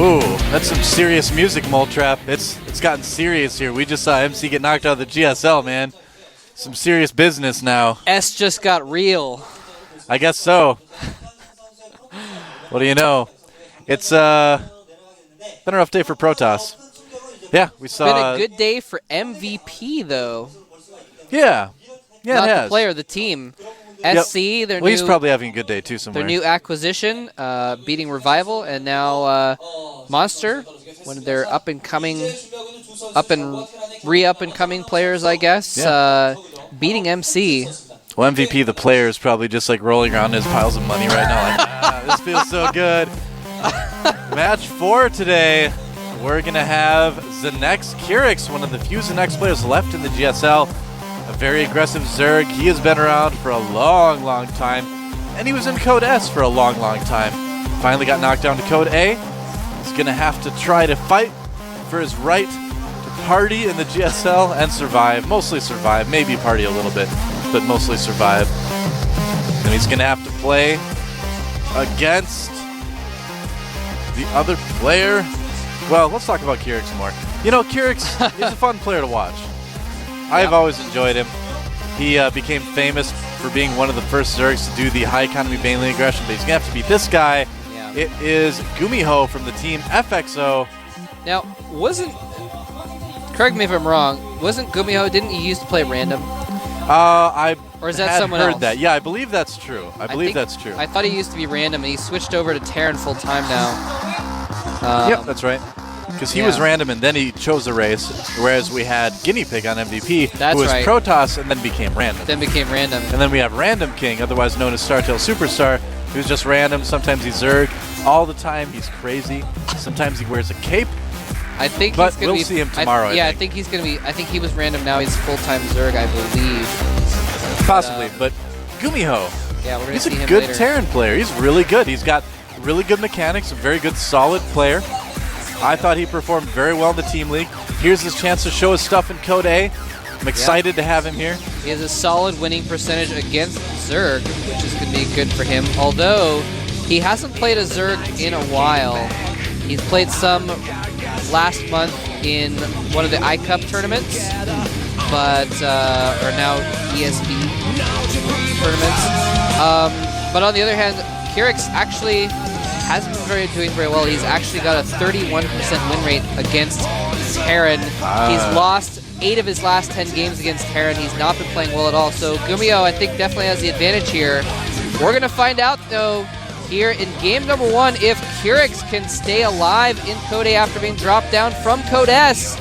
Ooh, that's some serious music, Moletrap. It's gotten serious here. We just saw MC get knocked out of the GSL, man. Some serious business now. S just got real. I guess so. What do you know? It's been a rough day for Protoss. Yeah, we saw. Been a good day for MVP though. Yeah, yeah, not it has. the player, the team. Yep. SC, their well, new. He's probably having a good day too somewhere. Their new acquisition, beating Revival, and now Monster, one of their up and coming players, I guess, Yeah. beating MC. Well, MVP, the player, is probably just like rolling around in his piles of money right now. Like, this feels so good. Match 4 today. We're going to have Zenex Kyrix, one of the few Zenex players left in the GSL. A very aggressive Zerg. He has been around for a long, long time. And he was in Code S for a long, long time. Finally got knocked down to Code A. He's going to have to try to fight for his right to party in the GSL and survive. Mostly survive. Maybe party a little bit, but mostly survive. And he's going to have to play against the other player. Well, let's talk about Kyrix more. You know, Kyrix, he's a fun player to watch. I've always enjoyed him. He became famous for being one of the first Zergs to do the high economy baneling aggression, but he's going to have to beat this guy. Yeah. It is GuMiho from the team FXO. Now, correct me if I'm wrong, wasn't GuMiho, didn't he used to play random? Or is that someone else? That. Yeah, I believe that's true. I believe that's true. I thought he used to be random, and he switched over to Terran full time now. Yep, that's right. Because he was random and then he chose a race, whereas we had Guinea Pig on MVP, who was Protoss and then became random. And then we have Random King, otherwise known as Startail Superstar, who's just random. Sometimes he's Zerg. All the time he's crazy. Sometimes he wears a cape. I think but we'll see him tomorrow. I think he's going to be. I think he was random. Now he's full-time Zerg, I believe. Possibly, but GuMiho. Yeah, we're going to see him He's a good later. Terran player. He's really good. He's got really good mechanics. A very good, solid player. I thought he performed very well in the Team League. Here's his chance to show his stuff in Code A. I'm excited to have him here. He has a solid winning percentage against Zerg, which is going to be good for him. Although he hasn't played a Zerg in a while. He's played some last month in one of the iCup tournaments, but or now ESB tournaments. But on the other hand, Kyrix actually hasn't been doing very well. He's actually got a 31% win rate against Terran. He's lost 8 of his last 10 games against Terran. He's not been playing well at all. So GuMiho, I think, definitely has the advantage here. We're going to find out, though, here in game number 1 if Kyrix can stay alive in Code A after being dropped down from Code S,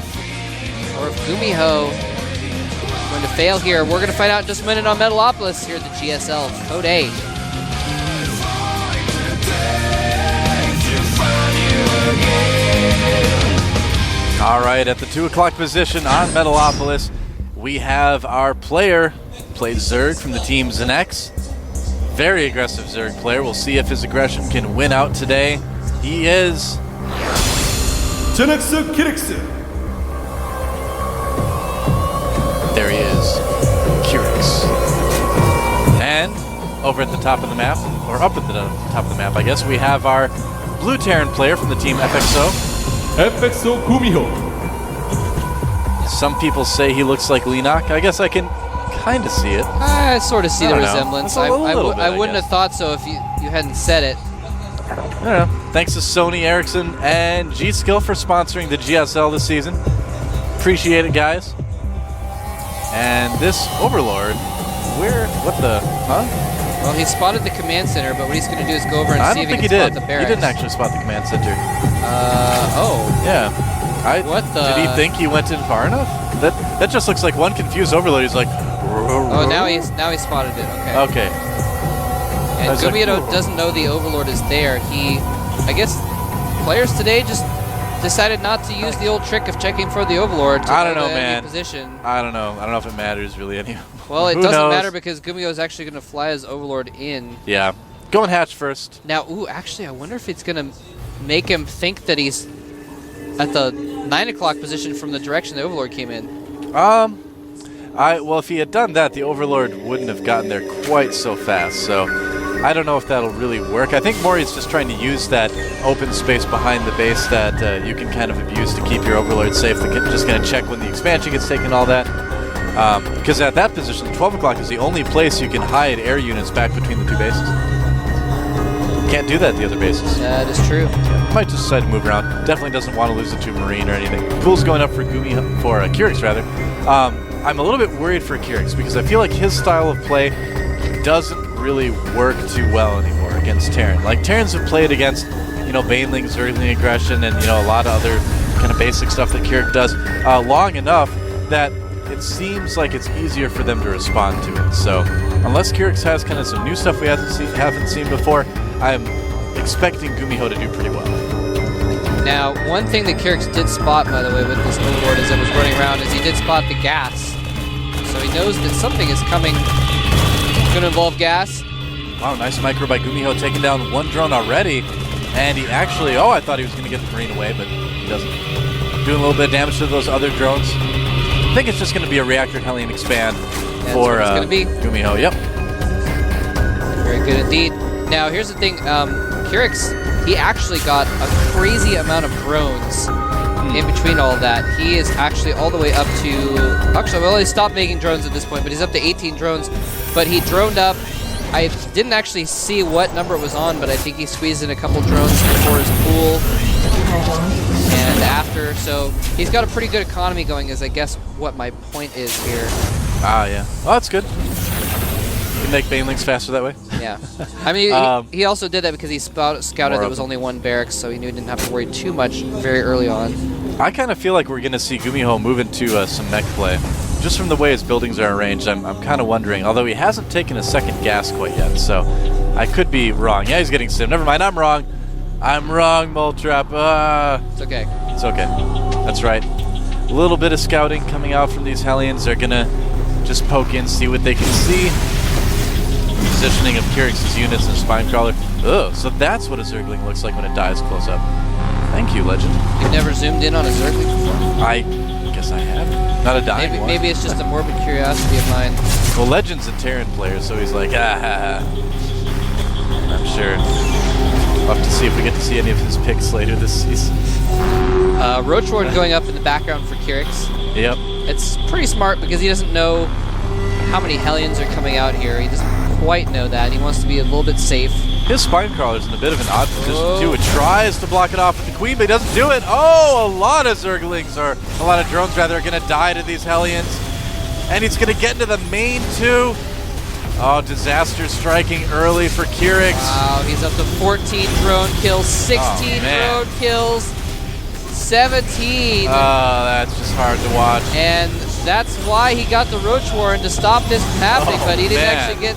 or if GuMiho is going to fail here. We're going to find out in just a minute on Metalopolis here at the GSL Code A. All right, at the 2 o'clock position on Metalopolis, we have our player, played Zerg from the team Zenex. Very aggressive Zerg player. We'll see if his aggression can win out today. He is Zenex Kyrix. There he is, Kyrix. And over at the top of the map, or up at the top of the map, I guess, we have our blue Terran player from the team FXO. FXO GuMiho. Some people say he looks like Leenock. I guess I can kind of see it. I sort of see the resemblance. I wouldn't have thought so if you hadn't said it. I don't know. Thanks to Sony Ericsson and G-Skill for sponsoring the GSL this season. Appreciate it, guys. And this Overlord, huh? Well, he spotted the command center, but what he's going to do is go over and see if he can spot the barracks. He didn't actually spot the command center. Oh. Yeah. What the? Did he think he went in far enough? That just looks like one confused Overlord. He's like, oh, now he spotted it. Okay. Okay. And GuMiho doesn't know the Overlord is there. I guess, players today just decided not to use the old trick of checking for the Overlord to I don't know, man. Position. I don't know. I don't know if it matters really anymore. Well, it doesn't matter because GuMiho is actually going to fly his Overlord in. Yeah. Going hatch first. Now, actually, I wonder if it's going to make him think that he's at the 9 o'clock position from the direction the Overlord came in. Well, if he had done that, the Overlord wouldn't have gotten there quite so fast. So I don't know if that'll really work. I think Mori's just trying to use that open space behind the base that you can kind of abuse to keep your Overlord safe. They're just going to check when the expansion gets taken, all that. Because at that position, 12 o'clock is the only place you can hide air units back between the two bases. Can't do that at the other bases. That is true. Yeah, might just decide to move around. Definitely doesn't want to lose it to Marine or anything. Pool's going up for GuMiho, for Kyrix rather. I'm a little bit worried for Kyrix because I feel like his style of play doesn't really work too well anymore against Terran. Like Terrans have played against, Baneling, Zergling aggression, and a lot of other kind of basic stuff that Kyrix does long enough that it seems like it's easier for them to respond to it. So unless Kyrix has kind of some new stuff we haven't seen before, I'm expecting GuMiho to do pretty well. Now, one thing that Kyrix did spot, by the way, with this Overlord as it was running around, is he did spot the gas. So he knows that something is coming. It's going to involve gas. Wow, nice micro by GuMiho, taking down one drone already. And he actually, I thought he was going to get the Marine away, but he doesn't. Doing a little bit of damage to those other drones. I think it's just going to be a Reactor Hellion expand for GuMiho. Yep. Very good indeed. Now, here's the thing. Kyrix, he actually got a crazy amount of drones in between all of that. He is actually all the way up to... Actually, well, he stopped making drones at this point, but he's up to 18 drones. But he droned up. I didn't actually see what number it was on, but I think he squeezed in a couple drones before his pool and after. So he's got a pretty good economy going, is I guess what my point is here. Ah, yeah. Oh, that's good. You can make Banelings faster that way. Yeah. I mean, he also did that because he scouted there was only one barracks, so he knew he didn't have to worry too much very early on. I kind of feel like we're going to see GuMiho move into some mech play. Just from the way his buildings are arranged, I'm kind of wondering, although he hasn't taken a second gas quite yet, so I could be wrong. Yeah, he's getting sim. Never mind, I'm wrong. I'm wrong, Moltrap. It's okay. It's okay. That's right. A little bit of scouting coming out from these Hellions. They're going to just poke in, see what they can see. Positioning of Kyrix's units and Spinecrawler. Oh, so that's what a Zergling looks like when it dies close up. Thank you, Legend. You've never zoomed in on a Zergling before? I guess I have. Not a dying one. Maybe it's just a morbid curiosity of mine. Well, Legend's a Terran player, so he's like, I'm sure. We'll have to see if we get to see any of his picks later this season. Ro32 going up in the background for Kyrix. Yep. It's pretty smart because he doesn't know how many Hellions are coming out here. He doesn't quite know that. He wants to be a little bit safe. His Spinecrawler's in a bit of an odd position, too. It tries to block it off with the Queen, but he doesn't do it. Oh, a lot of Zerglings, or a lot of drones, rather, are going to die to these Hellions. And he's going to get into the main, too. Oh, disaster striking early for Kyrix. Wow, he's up to 14 drone kills, 16 drone kills, 17. Oh, that's just hard to watch. And that's why he got the Roach Warren to stop this from happening, but he didn't actually get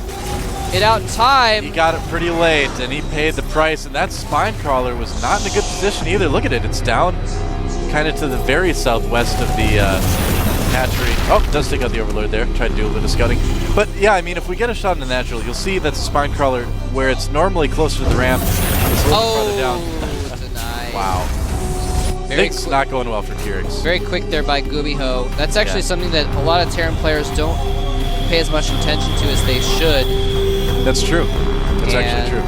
it out in time. He got it pretty late, and he paid the price, and that Spinecrawler was not in a good position either. Look at it, it's down kind of to the very southwest of the hatchery. Oh, it does take out the Overlord there. Tried to do a little scouting. But yeah, I mean, if we get a shot in the natural, you'll see that the Spinecrawler, where it's normally closer to the ramp, is a little farther down. Denied. Wow. Things not going well for Kyrix. Very quick there by GuMiho. That's actually something that a lot of Terran players don't pay as much attention to as they should. That's true. That's actually true.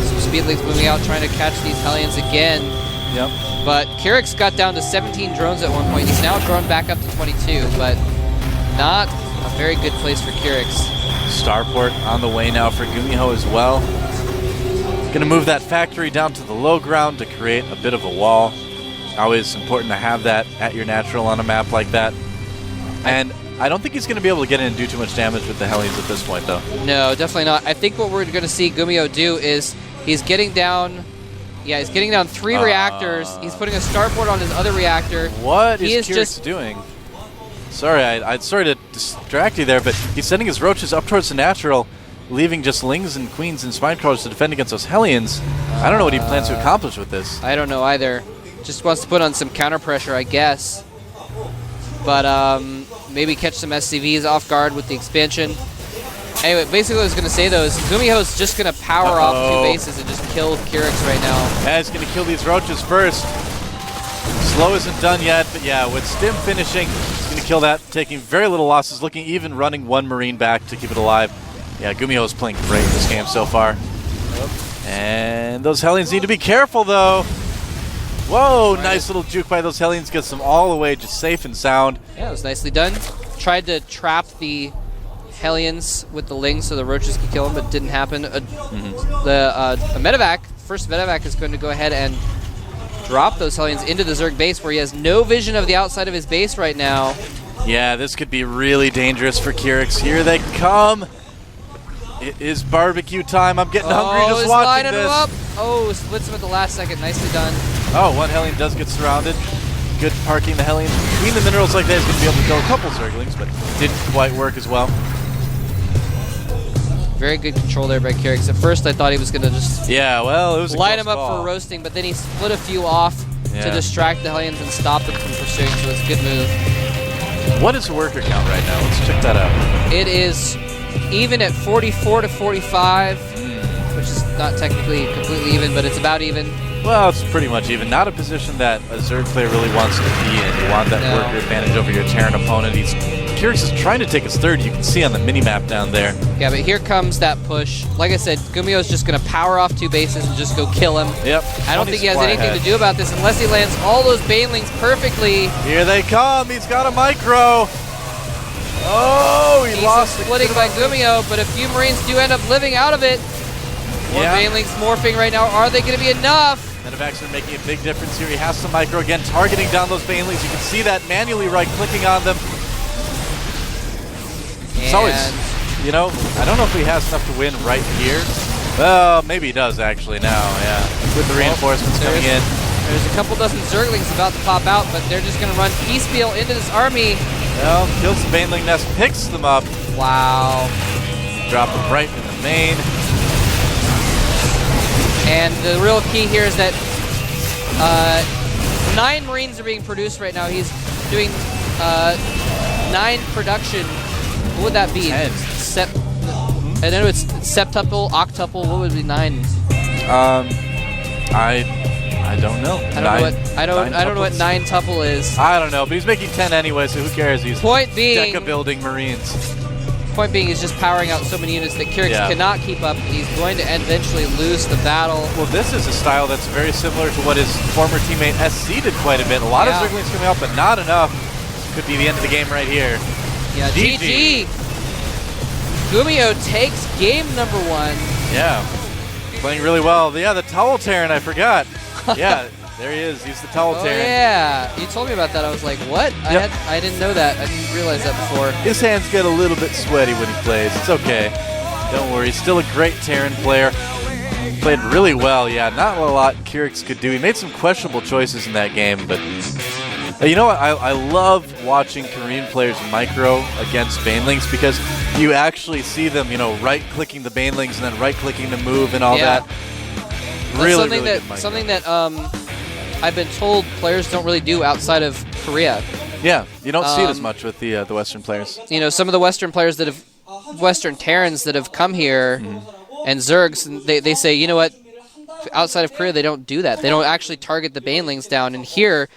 So Speedling's moving out, trying to catch these Hellions again. Yep. But Kyrix got down to 17 drones at one point. He's now drawn back up to 22, but not a very good place for Kyrix. Starport on the way now for GuMiho as well. Gonna move that factory down to the low ground to create a bit of a wall. Always important to have that at your natural on a map like that. And I don't think he's gonna be able to get in and do too much damage with the Hellions at this point, though. No, definitely not. I think what we're gonna see GuMiho do is he's getting down. Yeah, he's getting down 3 reactors. He's putting a starport on his other reactor. What is Kyrix doing? Sorry, I'm sorry to distract you there, but he's sending his roaches up towards the natural, leaving just Lings and Queens and Spinecrawlers to defend against those Hellions. I don't know what he plans to accomplish with this. I don't know either. Just wants to put on some counter pressure, I guess. But maybe catch some SCVs off guard with the expansion. Anyway, basically what I was going to say, though, is GuMiho's just going to power off 2 bases and just kill Kyrix right now. Yeah, he's going to kill these roaches first. Slow isn't done yet, but yeah, with Stim finishing, he's going to kill that, taking very little losses, even running 1 Marine back to keep it alive. Yeah, GuMiho is playing great in this game so far. And those Hellions need to be careful, though. Whoa, nice little juke by those Hellions. Gets them all the way just safe and sound. Yeah, it was nicely done. Tried to trap the Hellions with the Ling so the roaches could kill him, but didn't happen. The medevac, first medevac is going to go ahead and drop those Hellions into the Zerg base where he has no vision of the outside of his base right now. Yeah, this could be really dangerous for Kyrix. Here they come. It is barbecue time. I'm getting hungry just watching this. Up. Oh, splits him at the last second. Nicely done. Oh, one Hellion does get surrounded. Good parking the Hellions between the minerals like that is going to be able to kill a couple Zerglings, but didn't quite work as well. Very good control there by Kyrix. At first, I thought he was going to just well, it was a light him close up call. for roasting, but then he split a few off to distract the Hellions and stop them from pursuing, so it's a good move. What is the worker count right now? Let's check that out. It is even at 44 to 45, which is not technically completely even, but it's about even. Well, it's pretty much even. Not a position that a Zerg player really wants to be in. You want that worker advantage over your Terran opponent. Kyrix is trying to take his third. You can see on the mini-map down there. Yeah, but here comes that push. Like I said, GuMiho is just going to power off 2 bases and just go kill him. Yep. I don't think he has anything to do about this unless he lands all those Banelings perfectly. Here they come. He's got a micro. Oh, he lost the splitting by GuMiho, but a few Marines do end up living out of it. More Banelings morphing right now. Are they going to be enough? Medevacs are making a big difference here. He has some micro again, targeting down those Banelings. You can see that manually right-clicking on them. It's always, you know, I don't know if he has enough to win right here. Well, maybe he does actually now, with the reinforcements coming in. There's a couple dozen Zerglings about to pop out, but they're just going to run piecemeal into this army. Well, kills the Baneling Nest, picks them up. Wow. Drop them right in the main. And the real key here is that 9 Marines are being produced right now. He's doing 9 production. What would that be? 10. I know it's septuple, octuple. What would be 9? I don't know. I don't know what 9 tuple is. I don't know, but he's making 10 anyway, so who cares? He's Deca building Marines. Point being, he's just powering out so many units that Kyrix cannot keep up. He's going to eventually lose the battle. Well, this is a style that's very similar to what his former teammate SC did quite a bit. A lot of Zerglings coming out, but not enough. Could be the end of the game right here. Yeah, GG. GuMiho takes game number 1. Yeah, playing really well. Yeah, the Towel Terran, I forgot. Yeah, there he is. He's the Towel Terran. Yeah, you told me about that. I was like, what? Yep. I didn't know that. I didn't realize that before. His hands get a little bit sweaty when he plays. It's okay. Don't worry. He's still a great Terran player. Played really well. Yeah, not a lot Kyrix could do. He made some questionable choices in that game, but you know what? I love watching Korean players micro against Banelings because you actually see them, you know, right-clicking the Banelings and then right-clicking to move and all that. Really good micro. Something that I've been told players don't really do outside of Korea. Yeah, you don't see it as much with the Western players. You know, some of the Western players that have, Western Terrans that have come here and Zergs, and they say, you know what? Outside of Korea, they don't do that. They don't actually target the Banelings down. And here,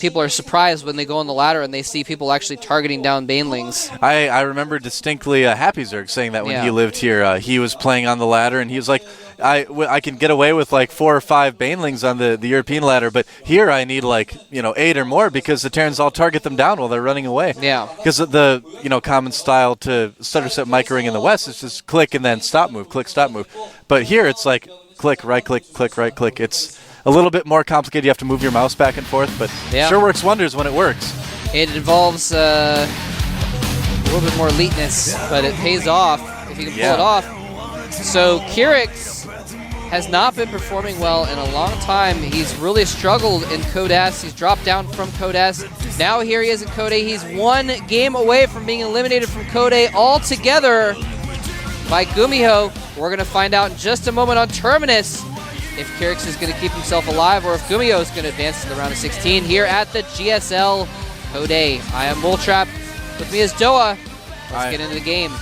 people are surprised when they go on the ladder and they see people actually targeting down Banelings. I remember distinctly Happy Zerg saying that when he lived here. He was playing on the ladder and he was like, I can get away with like 4 or 5 Banelings on the European ladder, but here I need like, you know, 8 or more because the Terrans all target them down while they're running away. Yeah. Because the, you know, common style to stutter step microing in the West is just click and then stop move, click, stop move. But here it's like click, right click, right click. It's a little bit more complicated. You have to move your mouse back and forth, but sure works wonders when it works. It involves a little bit more eliteness, but it pays off if you can pull it off. So Kyrix has not been performing well in a long time. He's really struggled in Code S. He's dropped down from Code S. Now here he is in Code A. He's 1 game away from being eliminated from Code A altogether by GuMiho. We're going to find out in just a moment on Terminus if Kyrix is going to keep himself alive or if GuMiho is going to advance to the round of 16 here at the GSL Code A. I am Moltrap. With me is Doa. Let's get into the game.